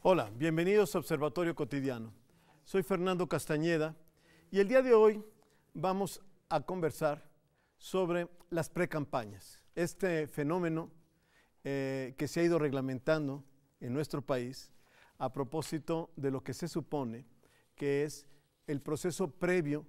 Hola, bienvenidos a Observatorio Cotidiano. Soy Fernando Castañeda y el día de hoy vamos a conversar sobre las precampañas. Este fenómeno que se ha ido reglamentando en nuestro país a propósito de lo que se supone que es el proceso previo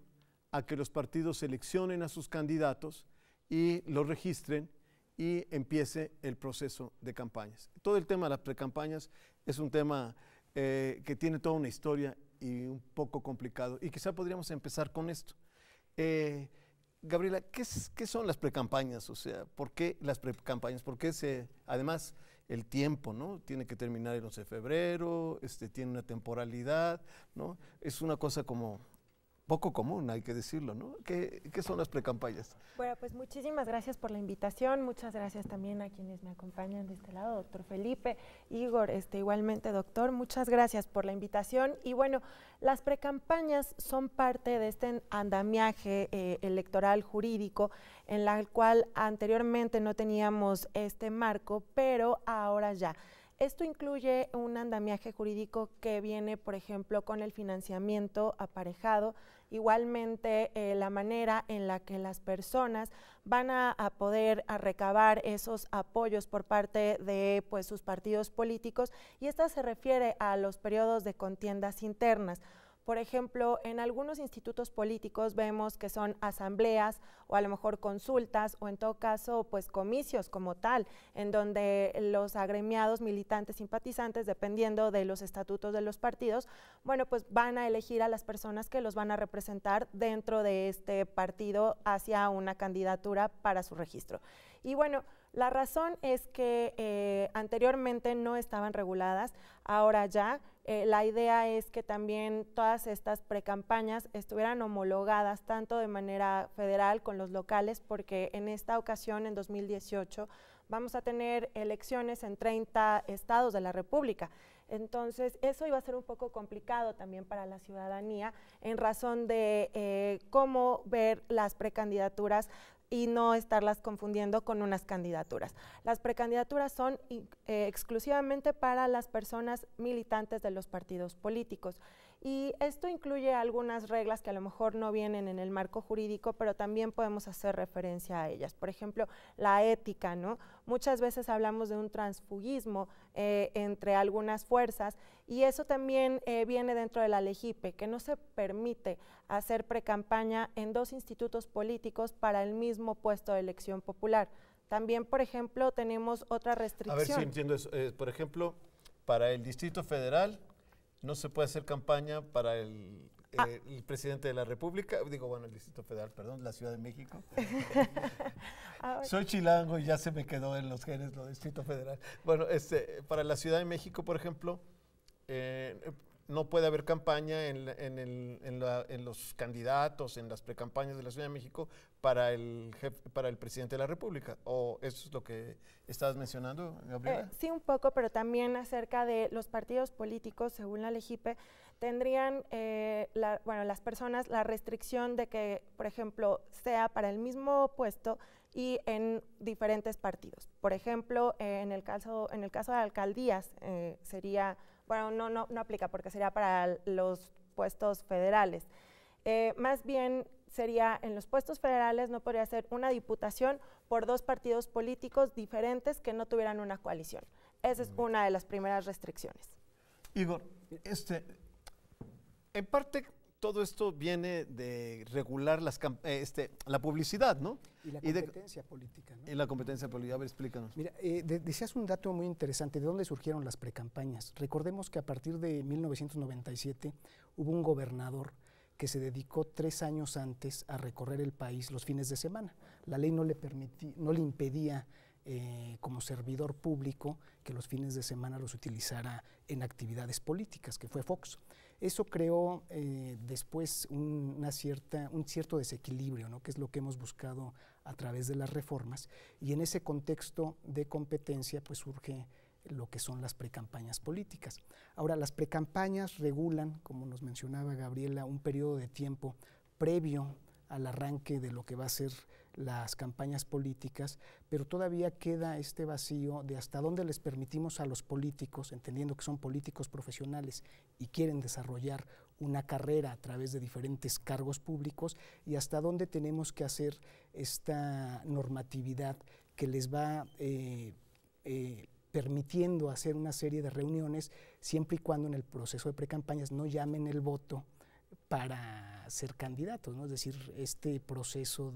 a que los partidos seleccionen a sus candidatos y los registren y empiece el proceso de campañas. Todo el tema de las precampañas es un tema que tiene toda una historia y un poco complicado. Y quizá podríamos empezar con esto. Gabriela, ¿qué son las precampañas? O sea, ¿por qué las precampañas? Porque además el tiempo, ¿no? Tiene que terminar el 11 de febrero, tiene una temporalidad, ¿no? Es una cosa como poco común, hay que decirlo, ¿no? ¿Qué son las precampañas? Bueno, pues muchísimas gracias por la invitación, muchas gracias también a quienes me acompañan de este lado, doctor Felipe, Igor, igualmente doctor, muchas gracias por la invitación. Y bueno, las precampañas son parte de este andamiaje electoral jurídico en la cual anteriormente no teníamos este marco, pero ahora ya. Esto incluye un andamiaje jurídico que viene, por ejemplo, con el financiamiento aparejado, igualmente la manera en la que las personas van a poder recabar esos apoyos por parte de sus partidos políticos, y esta se refiere a los periodos de contiendas internas. Por ejemplo, en algunos institutos políticos vemos que son asambleas o a lo mejor consultas o en todo caso comicios como tal, en donde los agremiados, militantes, simpatizantes, dependiendo de los estatutos de los partidos, bueno, pues van a elegir a las personas que los van a representar dentro de este partido hacia una candidatura para su registro. Y bueno, la razón es que anteriormente no estaban reguladas, ahora ya. La idea es que también todas estas precampañas estuvieran homologadas tanto de manera federal con los locales, porque en esta ocasión, en 2018, vamos a tener elecciones en 30 estados de la República. Entonces, eso iba a ser un poco complicado también para la ciudadanía en razón de cómo ver las precandidaturas y no estarlas confundiendo con unas candidaturas. Las precandidaturas son exclusivamente para las personas militantes de los partidos políticos, y esto incluye algunas reglas que a lo mejor no vienen en el marco jurídico, pero también podemos hacer referencia a ellas. Por ejemplo, la ética, ¿no? Muchas veces hablamos de un transfugismo entre algunas fuerzas, y eso también viene dentro de la LEGIPE, que no se permite hacer precampaña en dos institutos políticos para el mismo puesto de elección popular. También, por ejemplo, tenemos otra restricción. A ver si entiendo eso. Por ejemplo, para el Distrito Federal no se puede hacer campaña para el presidente de la República, el Distrito Federal, perdón, la Ciudad de México. Soy chilango y ya se me quedó en los genes lo Distrito Federal. Bueno, para la Ciudad de México, por ejemplo, no puede haber campaña en los candidatos, en las precampañas de la Ciudad de México para el presidente de la República. ¿O eso es lo que estabas mencionando, Gabriela? Sí, un poco, pero también acerca de los partidos políticos, según la LEGIPE, tendrían las personas la restricción de que, por ejemplo, sea para el mismo puesto y en diferentes partidos. Por ejemplo, en el caso de alcaldías sería, no aplica porque sería para los puestos federales. Más bien sería en los puestos federales no podría ser una diputación por dos partidos políticos diferentes que no tuvieran una coalición. Esa es una de las primeras restricciones. Igor, en parte todo esto viene de regular la publicidad, ¿no? Y la competencia política, ¿no? Y la competencia política. A ver, explícanos. Mira, decías un dato muy interesante, ¿de dónde surgieron las precampañas? Recordemos que a partir de 1997 hubo un gobernador que se dedicó 3 años antes a recorrer el país los fines de semana. La ley no le impedía como servidor público que los fines de semana los utilizara en actividades políticas, que fue Fox. Eso creó después un cierto desequilibrio, ¿no? Que es lo que hemos buscado a través de las reformas, y en ese contexto de competencia pues surge lo que son las precampañas políticas. Ahora, las precampañas regulan, como nos mencionaba Gabriela, un periodo de tiempo previo al arranque de lo que va a ser las campañas políticas, pero todavía queda este vacío de hasta dónde les permitimos a los políticos, entendiendo que son políticos profesionales y quieren desarrollar una carrera a través de diferentes cargos públicos, y hasta dónde tenemos que hacer esta normatividad que les va permitiendo hacer una serie de reuniones, siempre y cuando en el proceso de precampañas no llamen el voto para ser candidatos, ¿no? Es decir, este proceso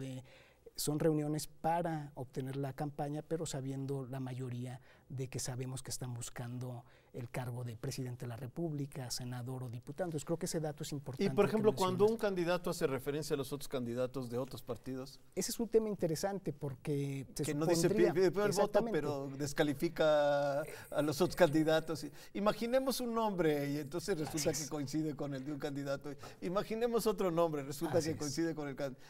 son reuniones para obtener la campaña, pero sabiendo la mayoría de que sabemos que están buscando el cargo de presidente de la República, senador o diputado. Entonces creo que ese dato es importante. Y por ejemplo, cuando un candidato hace referencia a los otros candidatos de otros partidos. Ese es un tema interesante porque que no dice pide el voto, pero descalifica a los otros candidatos. Imaginemos un nombre y entonces resulta que coincide con el de un candidato. Imaginemos otro nombre, resulta que coincide con el candidato.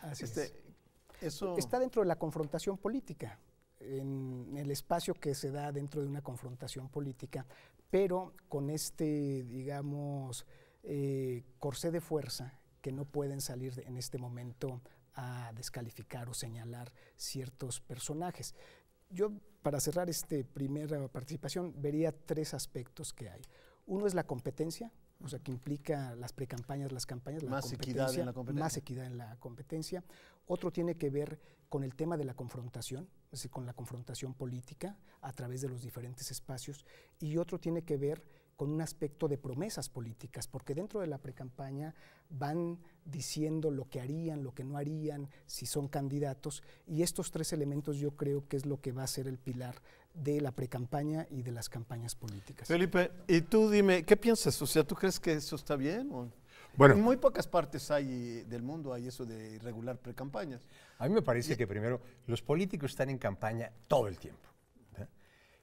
Eso está dentro de la confrontación política, en el espacio que se da dentro de una confrontación política, pero con digamos, corsé de fuerza que no pueden salir en este momento a descalificar o señalar ciertos personajes. Yo, para cerrar esta primera participación, vería 3 aspectos que hay. Uno es la competencia, o sea, que implica las precampañas, las campañas, más equidad en la competencia. Más equidad en la competencia. Otro tiene que ver con el tema de la confrontación, es decir, con la confrontación política a través de los diferentes espacios. Y otro tiene que ver con un aspecto de promesas políticas, porque dentro de la precampaña van diciendo lo que harían, lo que no harían, si son candidatos, y estos 3 elementos yo creo que es lo que va a ser el pilar de la precampaña y de las campañas políticas. Felipe, y tú dime, ¿qué piensas? O sea, ¿tú crees que eso está bien? Bueno, en muy pocas partes del mundo hay eso de regular precampañas. A mí me parece que primero los políticos están en campaña todo el tiempo.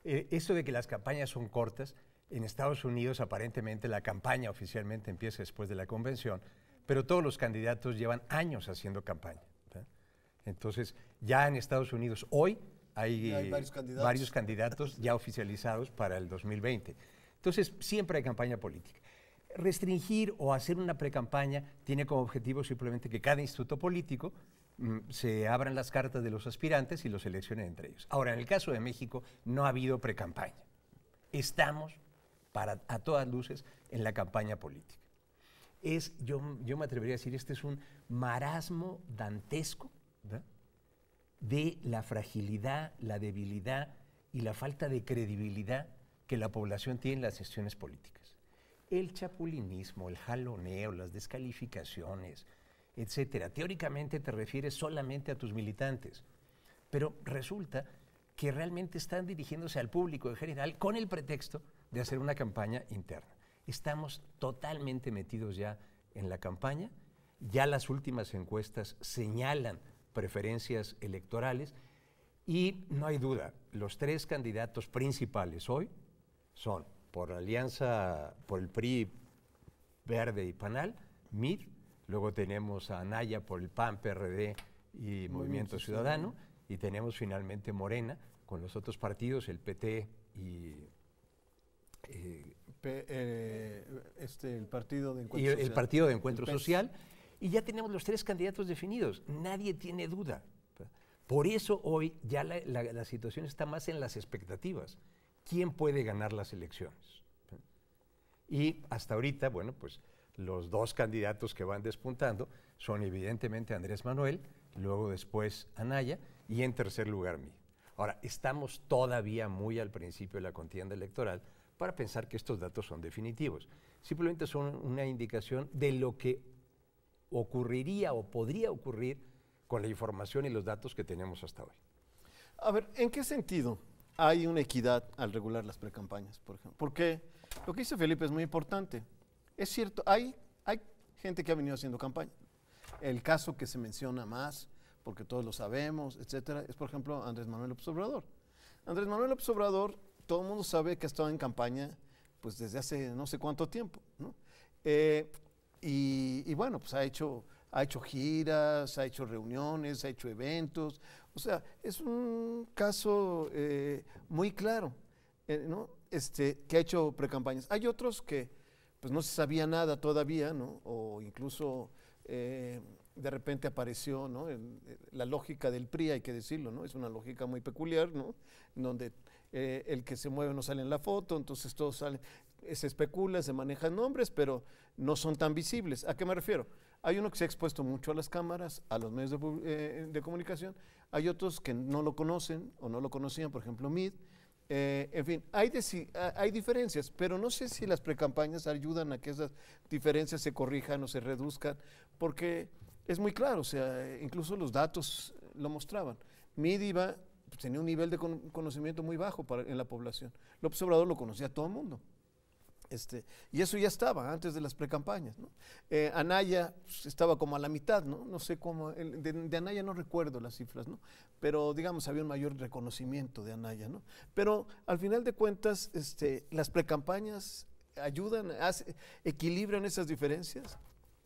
Eso de que las campañas son cortas, en Estados Unidos aparentemente la campaña oficialmente empieza después de la convención, pero todos los candidatos llevan años haciendo campaña. Entonces, ya en Estados Unidos hoy hay varios candidatos ya oficializados para el 2020. Entonces, siempre hay campaña política. Restringir o hacer una precampaña tiene como objetivo simplemente que cada instituto político se abran las cartas de los aspirantes y los seleccionen entre ellos. Ahora, en el caso de México no ha habido precampaña. Estamos, a todas luces, en la campaña política. Yo me atrevería a decir, este es un marasmo dantesco, ¿verdad?, de la fragilidad, la debilidad y la falta de credibilidad que la población tiene en las sesiones políticas. El chapulinismo, el jaloneo, las descalificaciones, etcétera. Teóricamente te refieres solamente a tus militantes, pero resulta que realmente están dirigiéndose al público en general con el pretexto de hacer una campaña interna. Estamos totalmente metidos ya en la campaña, ya las últimas encuestas señalan preferencias electorales y no hay duda, los 3 candidatos principales hoy son por la alianza, por el PRI, Verde y PANAL, MIR, luego tenemos a Anaya por el PAN, PRD y Movimiento Ciudadano, y tenemos finalmente Morena con los otros partidos, el PT y el Partido de Encuentro Social. El Partido de Encuentro Social, y ya tenemos los 3 candidatos definidos, nadie tiene duda. Por eso hoy ya la situación está más en las expectativas. ¿Quién puede ganar las elecciones? Y hasta ahorita, bueno, pues los 2 candidatos que van despuntando son evidentemente Andrés Manuel, luego después Anaya y en tercer lugar mí. Ahora, estamos todavía muy al principio de la contienda electoral para pensar que estos datos son definitivos. Simplemente son una indicación de lo que ocurriría o podría ocurrir con la información y los datos que tenemos hasta hoy. A ver, ¿en qué sentido hay una equidad al regular las precampañas, por ejemplo? Porque lo que dice Felipe es muy importante. Es cierto, hay gente que ha venido haciendo campaña. El caso que se menciona más, porque todos lo sabemos, etcétera, es por ejemplo Andrés Manuel López Obrador. Andrés Manuel López Obrador, todo el mundo sabe que ha estado en campaña pues desde hace no sé cuánto tiempo, ¿no? Y bueno, pues ha hecho giras, ha hecho reuniones, ha hecho eventos. O sea, es un caso muy claro, ¿no? Que ha hecho precampañas. Hay otros que pues no se sabía nada todavía, ¿no? O incluso de repente apareció, ¿no? La lógica del PRI, hay que decirlo, ¿no? Es una lógica muy peculiar, ¿no? Donde el que se mueve no sale en la foto, entonces todo sale, se especula, se manejan nombres, pero no son tan visibles. ¿A qué me refiero? Hay uno que se ha expuesto mucho a las cámaras, a los medios de comunicación, hay otros que no lo conocen o no lo conocían, por ejemplo, Mid. En fin, hay diferencias, pero no sé si las precampañas ayudan a que esas diferencias se corrijan o se reduzcan, porque es muy claro, o sea, incluso los datos lo mostraban. Mid tenía un nivel de conocimiento muy bajo en la población. López Obrador lo conocía a todo el mundo. Y eso ya estaba antes de las precampañas, ¿no? Anaya estaba como a la mitad, ¿no? No sé cómo, de Anaya no recuerdo las cifras, ¿no? Pero digamos había un mayor reconocimiento de Anaya, ¿no? Pero al final de cuentas, las precampañas ayudan, equilibran esas diferencias,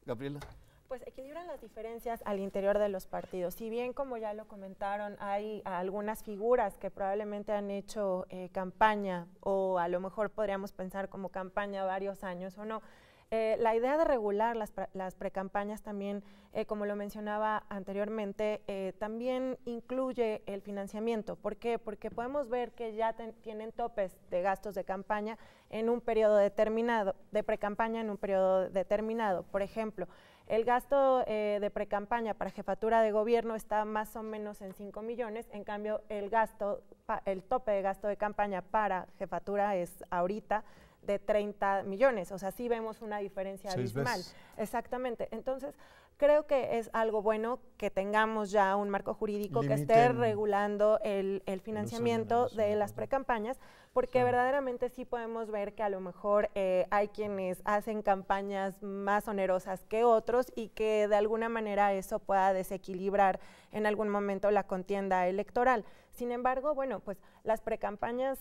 Gabriela. Pues equilibran las diferencias al interior de los partidos. Si bien, como ya lo comentaron, hay algunas figuras que probablemente han hecho campaña, o a lo mejor podríamos pensar como campaña varios años o no, la idea de regular las precampañas también, como lo mencionaba anteriormente, también incluye el financiamiento. ¿Por qué? Porque podemos ver que ya tienen topes de gastos de campaña en un periodo determinado, de precampaña en un periodo determinado. Por ejemplo, el gasto de precampaña para jefatura de gobierno está más o menos en 5 millones, en cambio el tope de gasto de campaña para jefatura es ahorita de 30 millones, o sea, sí vemos una diferencia abismal. Exactamente, entonces creo que es algo bueno que tengamos ya un marco jurídico que esté regulando el financiamiento de las precampañas, porque verdaderamente sí podemos ver que a lo mejor hay quienes hacen campañas más onerosas que otros y que de alguna manera eso pueda desequilibrar en algún momento la contienda electoral. Sin embargo, bueno, pues las precampañas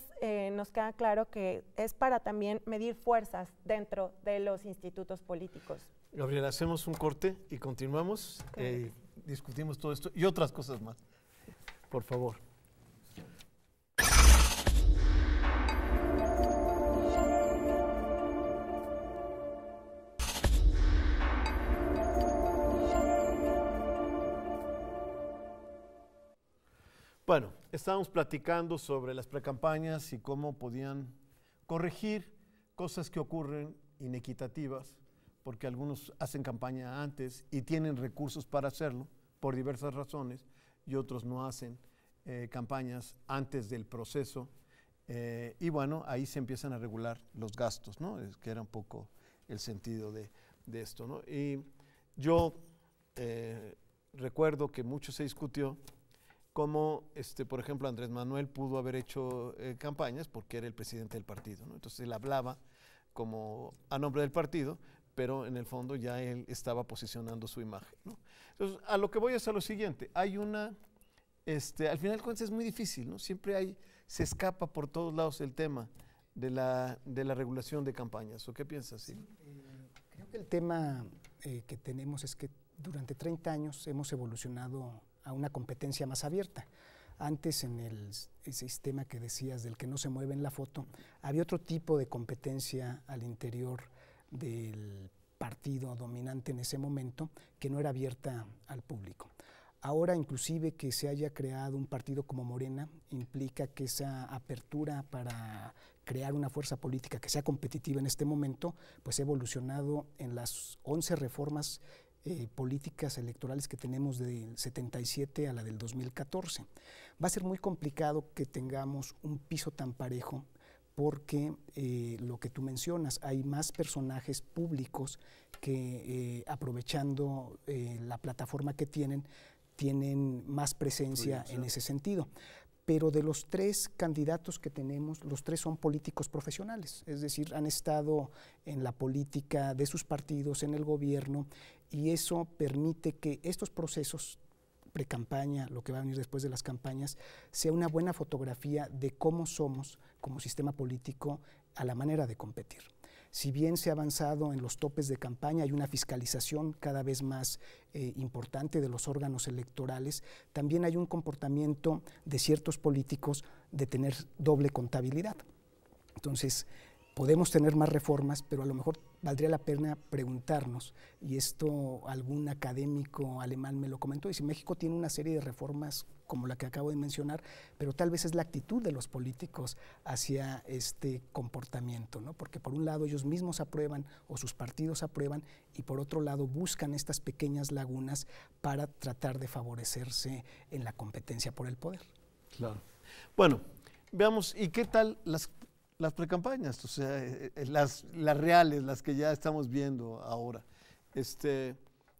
nos queda claro que es para también medir fuerzas dentro de los institutos políticos. Gabriela, hacemos un corte y continuamos, discutimos todo esto y otras cosas más. Por favor. Bueno, estábamos platicando sobre las precampañas y cómo podían corregir cosas que ocurren inequitativas, porque algunos hacen campaña antes y tienen recursos para hacerlo por diversas razones, y otros no hacen campañas antes del proceso. Y bueno, ahí se empiezan a regular los gastos, ¿no? Que era un poco el sentido de esto, ¿no? Y yo recuerdo que mucho se discutió cómo, por ejemplo, Andrés Manuel pudo haber hecho campañas porque era el presidente del partido, ¿no? Entonces él hablaba como a nombre del partido, pero en el fondo ya él estaba posicionando su imagen, ¿no? Entonces, a lo que voy es a lo siguiente, hay una, al final de cuentas es muy difícil, ¿no? Siempre se escapa por todos lados el tema de la regulación de campañas, ¿o qué piensas? Sí, creo que el tema que tenemos es que durante 30 años hemos evolucionado a una competencia más abierta. Antes, en el sistema que decías del que no se mueve en la foto, había otro tipo de competencia al interior del partido dominante en ese momento que no era abierta al público. Ahora, inclusive, que se haya creado un partido como Morena implica que esa apertura para crear una fuerza política que sea competitiva en este momento, pues ha evolucionado en las 11 reformas políticas electorales que tenemos del 77 a la del 2014. Va a ser muy complicado que tengamos un piso tan parejo porque lo que tú mencionas, hay más personajes públicos que aprovechando la plataforma que tienen más presencia en ese sentido. Pero de los 3 candidatos que tenemos, los 3 son políticos profesionales, es decir, han estado en la política de sus partidos, en el gobierno, y eso permite que estos procesos, precampaña, lo que va a venir después de las campañas, sea una buena fotografía de cómo somos como sistema político a la manera de competir. Si bien se ha avanzado en los topes de campaña, hay una fiscalización cada vez más importante de los órganos electorales, también hay un comportamiento de ciertos políticos de tener doble contabilidad. Entonces, podemos tener más reformas, pero a lo mejor valdría la pena preguntarnos, y esto algún académico alemán me lo comentó, y si México tiene una serie de reformas como la que acabo de mencionar, pero tal vez es la actitud de los políticos hacia este comportamiento, ¿no? Porque por un lado ellos mismos aprueban o sus partidos aprueban, y por otro lado buscan estas pequeñas lagunas para tratar de favorecerse en la competencia por el poder. Claro. Bueno, veamos, ¿y qué tal las precampañas? O sea, las reales, las que ya estamos viendo ahora.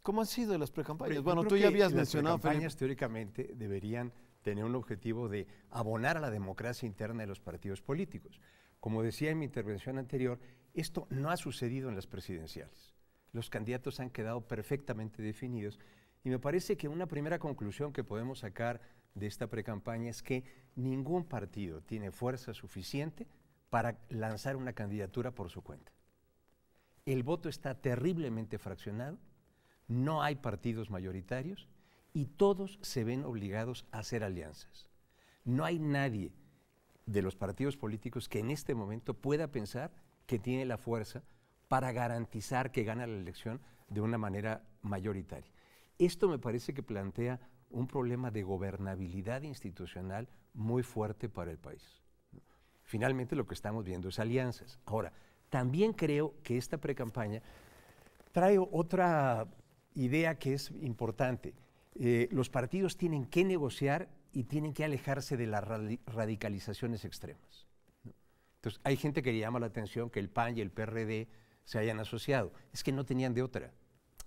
¿Cómo han sido las precampañas? Bueno, tú ya habías mencionado, las precampañas teóricamente deberían tener un objetivo de abonar a la democracia interna de los partidos políticos. Como decía en mi intervención anterior, esto no ha sucedido en las presidenciales. Los candidatos han quedado perfectamente definidos, y me parece que una primera conclusión que podemos sacar de esta precampaña es que ningún partido tiene fuerza suficiente para lanzar una candidatura por su cuenta. El voto está terriblemente fraccionado, no hay partidos mayoritarios y todos se ven obligados a hacer alianzas. No hay nadie de los partidos políticos que en este momento pueda pensar que tiene la fuerza para garantizar que gana la elección de una manera mayoritaria. Esto me parece que plantea un problema de gobernabilidad institucional muy fuerte para el país. Finalmente lo que estamos viendo es alianzas. Ahora, también creo que esta precampaña trae otra idea que es importante. Los partidos tienen que negociar y tienen que alejarse de las radicalizaciones extremas. Entonces, hay gente que le llama la atención que el PAN y el PRD se hayan asociado. Es que no tenían de otra.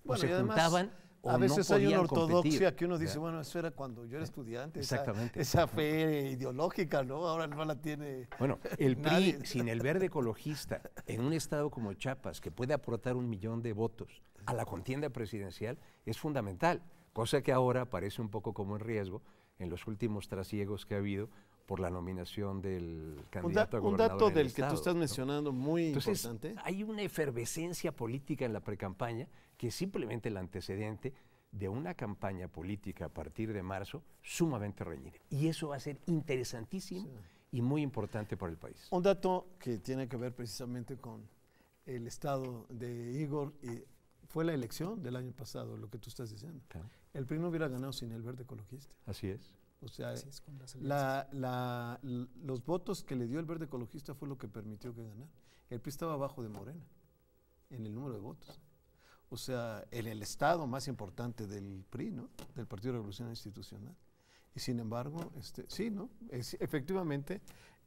Bueno, o se juntaban o a veces no hay una podían ortodoxia competir, que uno dice, ¿verdad? bueno, eso era cuando yo era estudiante. Exactamente. Esa fe ideológica, ¿no? Ahora no la tiene Bueno, el PRI, nadie. sin el verde ecologista, en un estado como Chiapas, que puede aportar 1 millón de votos a la contienda presidencial, es fundamental. Cosa que ahora parece un poco como en riesgo en los últimos trasiegos que ha habido por la nominación del candidato a Un gobernador dato en el del que estado, tú estás ¿no? mencionando muy Entonces, importante. hay una efervescencia política en la precampaña que es simplemente el antecedente de una campaña política a partir de marzo sumamente reñida. Y eso va a ser interesantísimo y muy importante para el país. Un dato que tiene que ver precisamente con el estado de Igor, y fue la elección del año pasado, lo que tú estás diciendo. Claro. El PRI no hubiera ganado sin el verde ecologista. Así es. O sea, Así es, con las alianzas. los votos que le dio el verde ecologista fue lo que permitió que ganara. El PRI estaba abajo de Morena en el número de votos. O sea, en el estado más importante del PRI, ¿no? Del Partido Revolucionario Institucional. Y sin embargo, sí, ¿no? Efectivamente,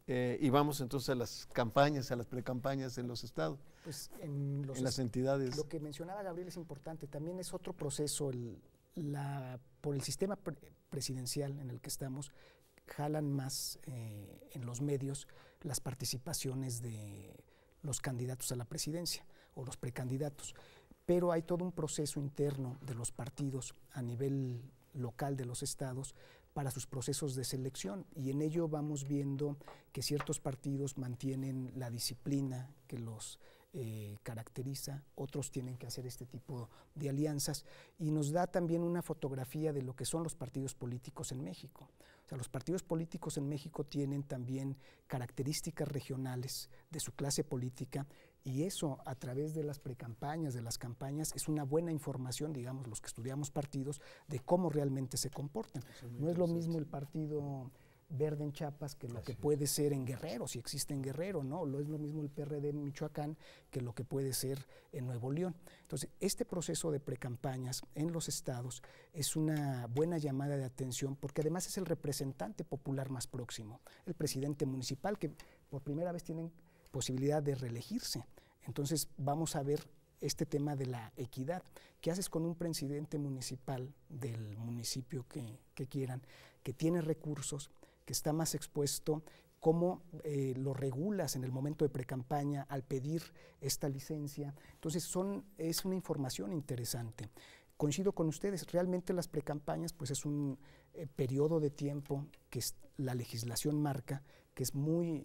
y vamos entonces a las campañas, a las precampañas en los estados, Pues en las entidades. Lo que mencionaba Gabriel es importante, también es otro proceso, por el sistema presidencial en el que estamos, jalan más en los medios las participaciones de los candidatos a la presidencia o los precandidatos, pero hay todo un proceso interno de los partidos a nivel local de los estados para sus procesos de selección, y en ello vamos viendo que ciertos partidos mantienen la disciplina que los caracteriza, otros tienen que hacer este tipo de alianzas, y nos da también una fotografía de lo que son los partidos políticos en México. O sea, los partidos políticos en México tienen también características regionales de su clase política, y eso a través de las precampañas, de las campañas, es una buena información, digamos, los que estudiamos partidos, de cómo realmente se comportan. No es lo mismo el partido verde en Chiapas que lo que puede ser en Guerrero, si existe en Guerrero, ¿no? No es lo mismo el PRD en Michoacán que lo que puede ser en Nuevo León. Entonces, este proceso de precampañas en los estados es una buena llamada de atención, porque además es el representante popular más próximo, el presidente municipal, que por primera vez tienen posibilidad de reelegirse. Entonces, vamos a ver este tema de la equidad. ¿Qué haces con un presidente municipal del municipio que quieran, que tiene recursos, que está más expuesto? ¿Cómo lo regulas en el momento de precampaña al pedir esta licencia? Entonces, es una información interesante. Coincido con ustedes, realmente las precampañas pues es un periodo de tiempo que la legislación marca que es muy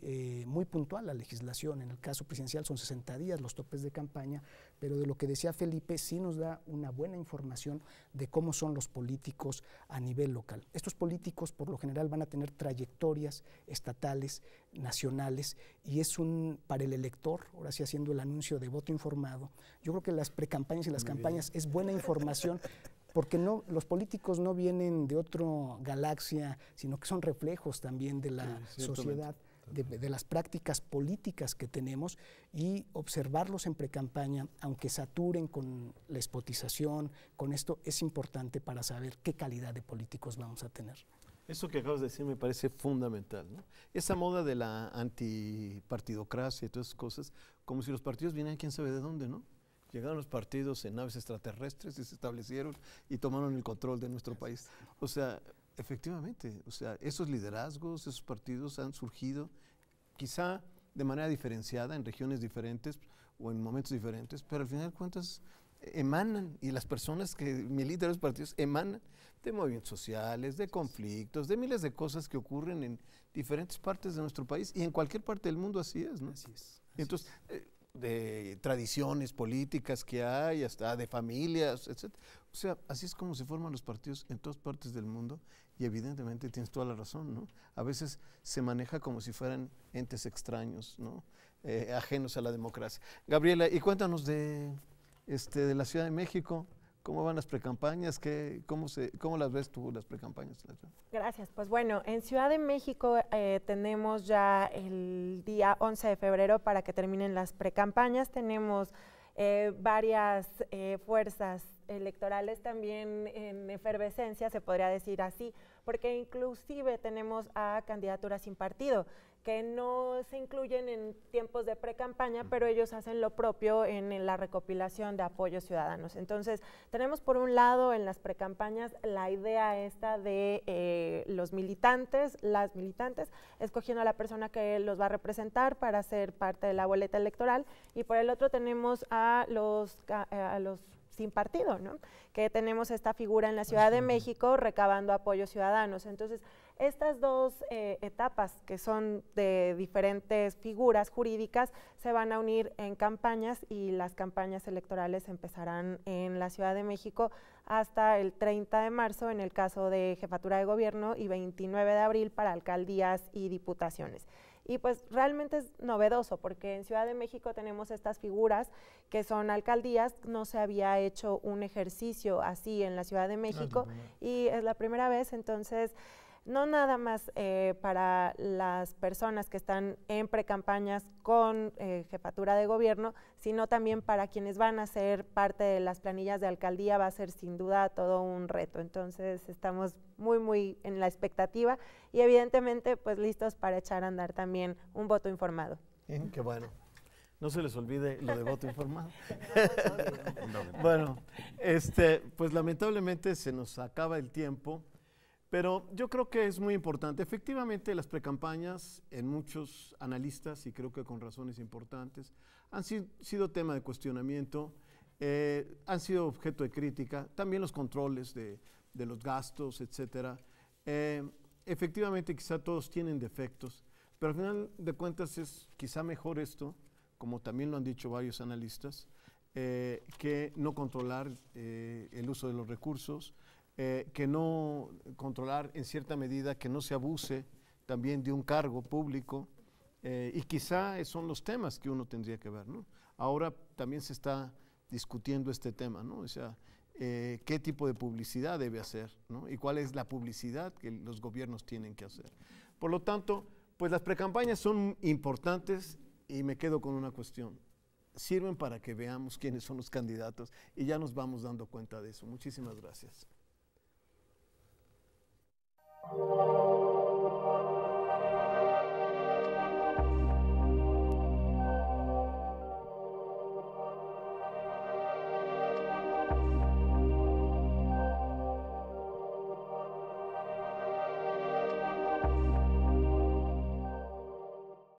puntual la legislación. En el caso presidencial son 60 días los topes de campaña, pero de lo que decía Felipe sí nos da una buena información de cómo son los políticos a nivel local. Estos políticos por lo general van a tener trayectorias estatales, nacionales, y es para el elector, ahora sí haciendo el anuncio de voto informado, yo creo que las precampañas y las campañas es buena información, porque los políticos no vienen de otra galaxia, sino que son reflejos también de la sociedad, de las prácticas políticas que tenemos, y observarlos en precampaña, aunque saturen con la espotización, con esto es importante para saber qué calidad de políticos vamos a tener. Eso que acabas de decir me parece fundamental, ¿no? Esa moda de la antipartidocracia y todas esas cosas, como si los partidos vinieran quién sabe de dónde, ¿no? Llegaron los partidos en naves extraterrestres y se establecieron y tomaron el control de nuestro país. O sea, efectivamente, o sea, esos liderazgos, esos partidos han surgido quizá de manera diferenciada en regiones diferentes o en momentos diferentes, pero al final de cuentas emanan, y las personas que militan los partidos emanan de movimientos sociales, de conflictos, de miles de cosas que ocurren en diferentes partes de nuestro país y en cualquier parte del mundo así es, ¿no? Así es. Entonces, de tradiciones políticas que hay, hasta de familias, etc. O sea, así es como se forman los partidos en todas partes del mundo y evidentemente tienes toda la razón, ¿no? A veces se maneja como si fueran entes extraños, ¿no? Ajenos a la democracia. Gabriela, y cuéntanos de la Ciudad de México. ¿Cómo van las precampañas? ¿Cómo las ves tú, las precampañas? Gracias. Pues bueno, en Ciudad de México tenemos ya el día 11 de febrero para que terminen las precampañas. Tenemos varias fuerzas electorales también en efervescencia, se podría decir así, porque inclusive tenemos a candidaturas sin partido, que no se incluyen en tiempos de precampaña, pero ellos hacen lo propio en la recopilación de apoyos ciudadanos. Entonces, tenemos por un lado en las precampañas la idea esta de los militantes, las militantes, escogiendo a la persona que los va a representar para ser parte de la boleta electoral, y por el otro tenemos a los sin partido, ¿no? Que tenemos esta figura en la Ciudad de México recabando apoyos ciudadanos. Entonces, estas dos etapas, que son de diferentes figuras jurídicas, se van a unir en campañas, y las campañas electorales empezarán en la Ciudad de México hasta el 30 de marzo en el caso de jefatura de gobierno y 29 de abril para alcaldías y diputaciones. Y pues realmente es novedoso porque en Ciudad de México tenemos estas figuras que son alcaldías, no se había hecho un ejercicio así en la Ciudad de México y es la primera vez. Entonces no nada más para las personas que están en precampañas con jefatura de gobierno, sino también para quienes van a ser parte de las planillas de alcaldía. Va a ser sin duda todo un reto. Entonces estamos muy en la expectativa y evidentemente pues listos para echar a andar también un voto informado. Qué bueno. No se les olvide lo de voto informado. Bueno, pues lamentablemente se nos acaba el tiempo. Pero yo creo que es muy importante. Efectivamente, las precampañas en muchos analistas, y creo que con razones importantes, han sido tema de cuestionamiento, han sido objeto de crítica, también los controles de los gastos, etcétera. Efectivamente, quizá todos tienen defectos, pero al final de cuentas es quizá mejor esto, como también lo han dicho varios analistas, que no controlar el uso de los recursos, que no controlar en cierta medida, que no se abuse también de un cargo público, y quizá son los temas que uno tendría que ver, ¿no? Ahora también se está discutiendo este tema, ¿no? O sea, qué tipo de publicidad debe hacer, ¿no? Y cuál es la publicidad que los gobiernos tienen que hacer. Por lo tanto, pues las precampañas son importantes y me quedo con una cuestión. Sirven para que veamos quiénes son los candidatos y ya nos vamos dando cuenta de eso. Muchísimas gracias.